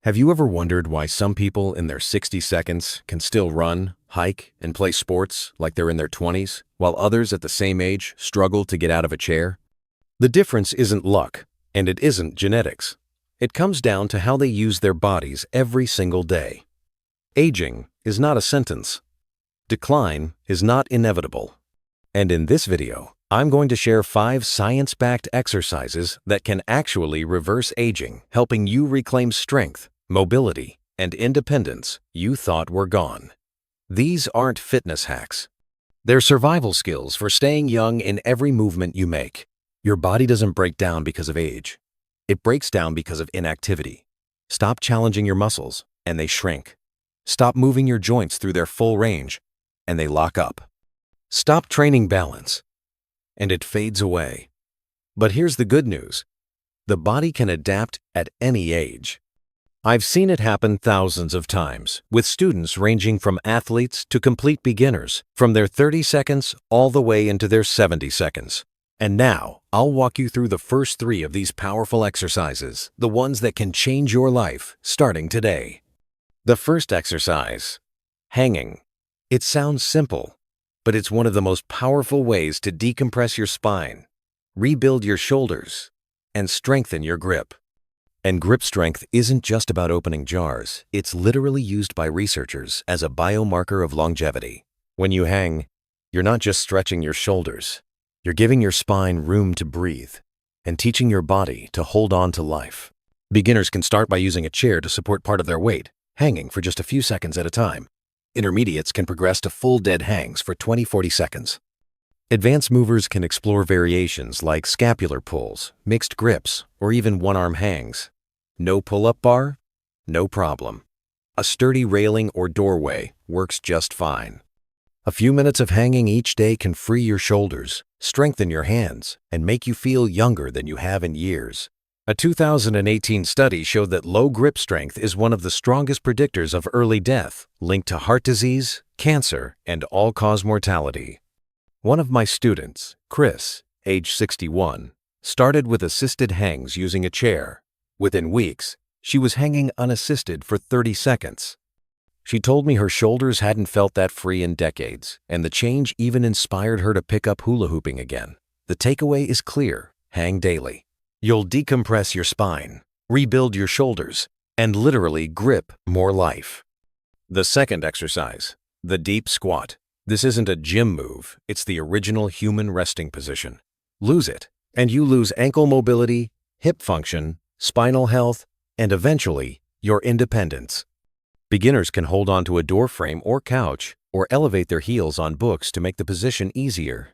Have you ever wondered why some people in their 60 seconds can still run, hike, and play sports like they're in their 20s, while others at the same age struggle to get out of a chair? The difference isn't luck, and it isn't genetics. It comes down to how they use their bodies every single day. Aging is not a sentence. Decline is not inevitable. And in this video, I'm going to share 5 science-backed exercises that can actually reverse aging, helping you reclaim strength, mobility, and independence you thought were gone. These aren't fitness hacks. They're survival skills for staying young in every movement you make. Your body doesn't break down because of age. It breaks down because of inactivity. Stop challenging your muscles, and they shrink. Stop moving your joints through their full range, and they lock up. Stop training balance, and it fades away. But here's the good news. The body can adapt at any age. I've seen it happen thousands of times, with students ranging from athletes to complete beginners, from their 30 seconds all the way into their 70 seconds. And now, I'll walk you through the first 3 of these powerful exercises, the ones that can change your life, starting today. The first exercise, hanging. It sounds simple, but it's one of the most powerful ways to decompress your spine, rebuild your shoulders, and strengthen your grip. And grip strength isn't just about opening jars. It's literally used by researchers as a biomarker of longevity. When you hang, you're not just stretching your shoulders. You're giving your spine room to breathe and teaching your body to hold on to life. Beginners can start by using a chair to support part of their weight, hanging for just a few seconds at a time. Intermediates can progress to full dead hangs for 20-40 seconds. Advanced movers can explore variations like scapular pulls, mixed grips, or even one-arm hangs. No pull-up bar? No problem. A sturdy railing or doorway works just fine. A few minutes of hanging each day can free your shoulders, strengthen your hands, and make you feel younger than you have in years. A 2018 study showed that low grip strength is one of the strongest predictors of early death, linked to heart disease, cancer, and all-cause mortality. One of my students, Chris, age 61, started with assisted hangs using a chair. Within weeks, she was hanging unassisted for 30 seconds. She told me her shoulders hadn't felt that free in decades, and the change even inspired her to pick up hula hooping again. The takeaway is clear: hang daily. You'll decompress your spine, rebuild your shoulders, and literally grip more life. The second exercise, the deep squat. This isn't a gym move, it's the original human resting position. Lose it, and you lose ankle mobility, hip function, spinal health, and eventually, your independence. Beginners can hold onto a door frame or couch, or elevate their heels on books to make the position easier.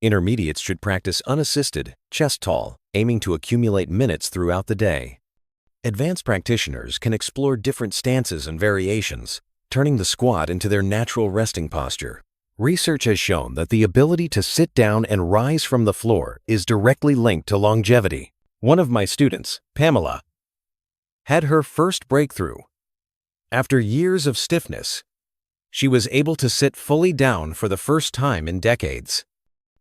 Intermediates should practice unassisted, chest tall, aiming to accumulate minutes throughout the day. Advanced practitioners can explore different stances and variations, turning the squat into their natural resting posture. Research has shown that the ability to sit down and rise from the floor is directly linked to longevity. One of my students, Pamela, had her first breakthrough. After years of stiffness, she was able to sit fully down for the first time in decades.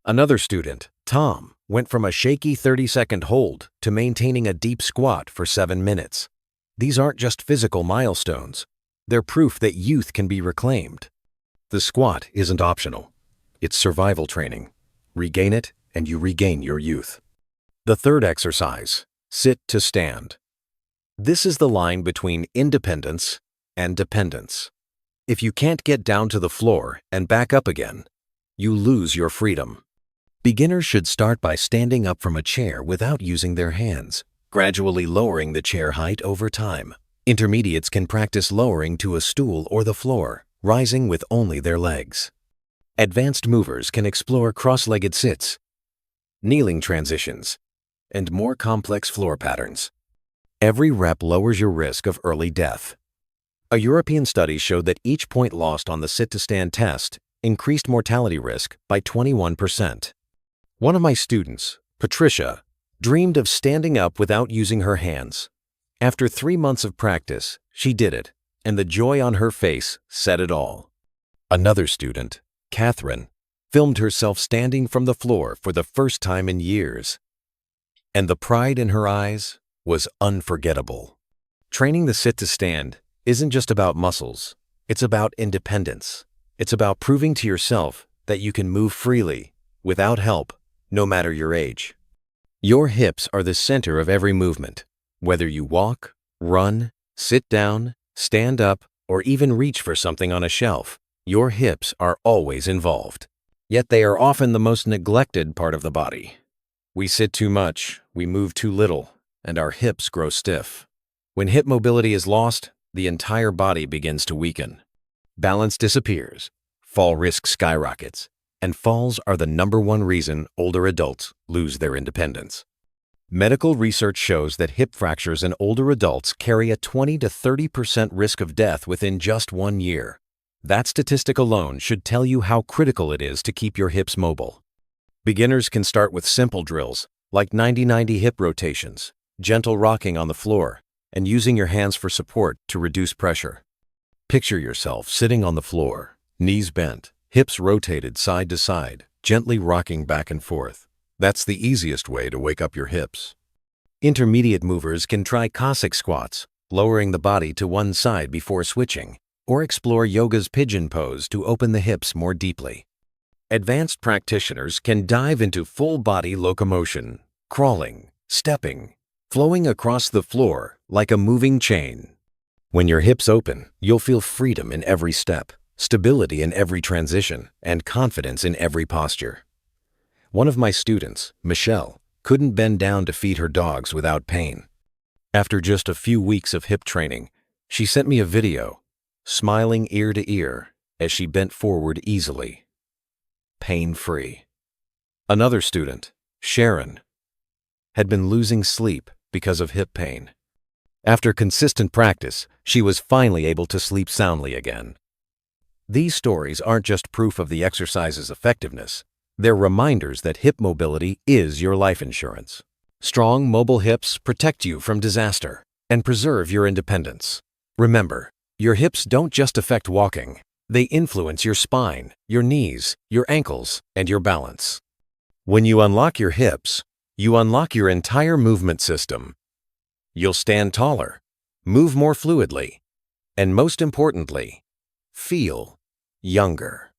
Another student, Tom, went from a shaky 30-second hold to maintaining a deep squat for 7 minutes. These aren't just physical milestones. They're proof that youth can be reclaimed. The squat isn't optional. It's survival training. Regain it, and you regain your youth. The third exercise, sit to stand. This is the line between independence and dependence. If you can't get down to the floor and back up again, you lose your freedom. Beginners should start by standing up from a chair without using their hands, gradually lowering the chair height over time. Intermediates can practice lowering to a stool or the floor, rising with only their legs. Advanced movers can explore cross-legged sits, kneeling transitions, and more complex floor patterns. Every rep lowers your risk of early death. A European study showed that each point lost on the sit-to-stand test increased mortality risk by 21%. One of my students, Patricia, dreamed of standing up without using her hands. After 3 months of practice, she did it, and the joy on her face said it all. Another student, Catherine, filmed herself standing from the floor for the first time in years, and the pride in her eyes was unforgettable. Training the sit to stand isn't just about muscles. It's about independence. It's about proving to yourself that you can move freely, without help, no matter your age. Your hips are the center of every movement. Whether you walk, run, sit down, stand up, or even reach for something on a shelf, your hips are always involved. Yet they are often the most neglected part of the body. We sit too much, we move too little, and our hips grow stiff. When hip mobility is lost, the entire body begins to weaken. Balance disappears, fall risk skyrockets, and falls are the #1 reason older adults lose their independence. Medical research shows that hip fractures in older adults carry a 20 to 30% risk of death within just 1 year. That statistic alone should tell you how critical it is to keep your hips mobile. Beginners can start with simple drills like 90-90 hip rotations, gentle rocking on the floor, and using your hands for support to reduce pressure. Picture yourself sitting on the floor, knees bent, hips rotated side to side, gently rocking back and forth. That's the easiest way to wake up your hips. Intermediate movers can try Cossack squats, lowering the body to one side before switching, or explore yoga's pigeon pose to open the hips more deeply. Advanced practitioners can dive into full-body locomotion, crawling, stepping, flowing across the floor like a moving chain. When your hips open, you'll feel freedom in every step, stability in every transition, and confidence in every posture. One of my students, Michelle, couldn't bend down to feed her dogs without pain. After just a few weeks of hip training, she sent me a video, smiling ear to ear as she bent forward easily, pain-free. Another student, Sharon, had been losing sleep because of hip pain. After consistent practice, she was finally able to sleep soundly again. These stories aren't just proof of the exercise's effectiveness. They're reminders that hip mobility is your life insurance. Strong, mobile hips protect you from disaster and preserve your independence. Remember, your hips don't just affect walking. They influence your spine, your knees, your ankles, and your balance. When you unlock your hips, you unlock your entire movement system. You'll stand taller, move more fluidly, and most importantly, feel younger.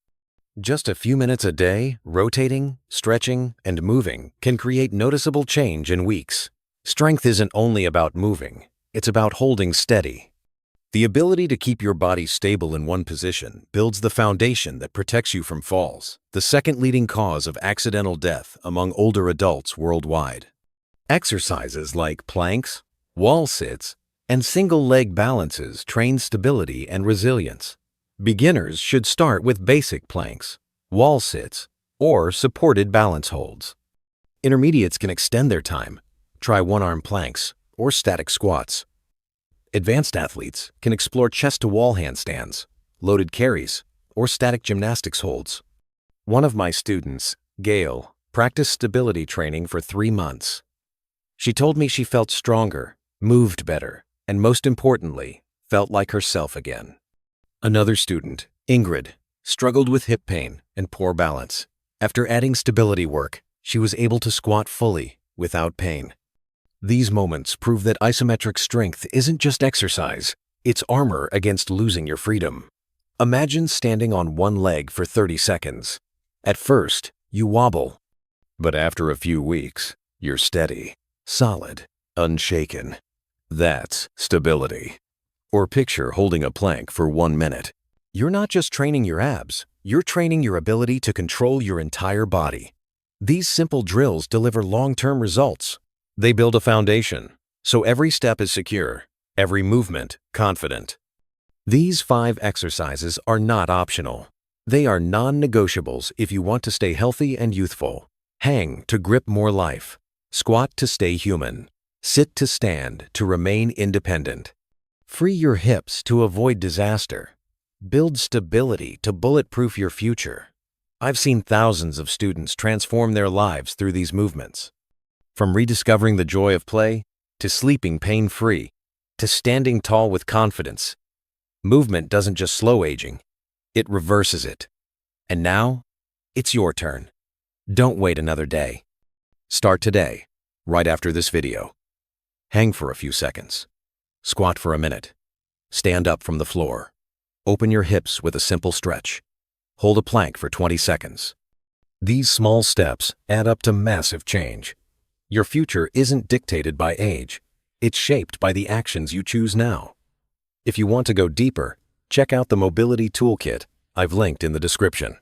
Just a few minutes a day, rotating, stretching, and moving can create noticeable change in weeks. Strength isn't only about moving, it's about holding steady. The ability to keep your body stable in one position builds the foundation that protects you from falls, the second leading cause of accidental death among older adults worldwide. Exercises like planks, wall sits, and single-leg balances train stability and resilience. Beginners should start with basic planks, wall sits, or supported balance holds. Intermediates can extend their time. Try one-arm planks or static squats. Advanced athletes can explore chest-to-wall handstands, loaded carries, or static gymnastics holds. One of my students, Gail, practiced stability training for 3 months. She told me she felt stronger, moved better, and most importantly, felt like herself again. Another student, Ingrid, struggled with hip pain and poor balance. After adding stability work, she was able to squat fully, without pain. These moments prove that isometric strength isn't just exercise, it's armor against losing your freedom. Imagine standing on one leg for 30 seconds. At first, you wobble, but after a few weeks, you're steady, solid, unshaken. That's stability. Or picture holding a plank for 1 minute. You're not just training your abs, you're training your ability to control your entire body. These simple drills deliver long-term results. They build a foundation, so every step is secure, every movement confident. These 5 exercises are not optional. They are non-negotiables if you want to stay healthy and youthful. Hang to grip more life. Squat to stay human. Sit to stand to remain independent. Free your hips to avoid disaster. Build stability to bulletproof your future. I've seen thousands of students transform their lives through these movements. From rediscovering the joy of play, to sleeping pain-free, to standing tall with confidence. Movement doesn't just slow aging, it reverses it. And now, it's your turn. Don't wait another day. Start today, right after this video. Hang for a few seconds. Squat for a minute. Stand up from the floor. Open your hips with a simple stretch. Hold a plank for 20 seconds. These small steps add up to massive change. Your future isn't dictated by age. It's shaped by the actions you choose now. If you want to go deeper, check out the Mobility Toolkit I've linked in the description.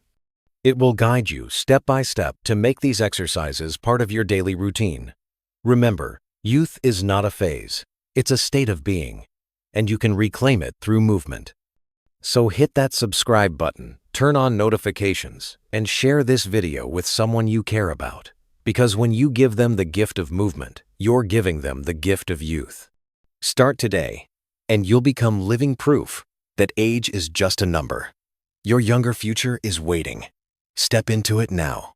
It will guide you step by step to make these exercises part of your daily routine. Remember, youth is not a phase. It's a state of being, and you can reclaim it through movement. So hit that subscribe button, turn on notifications, and share this video with someone you care about. Because when you give them the gift of movement, you're giving them the gift of youth. Start today, and you'll become living proof that age is just a number. Your younger future is waiting. Step into it now.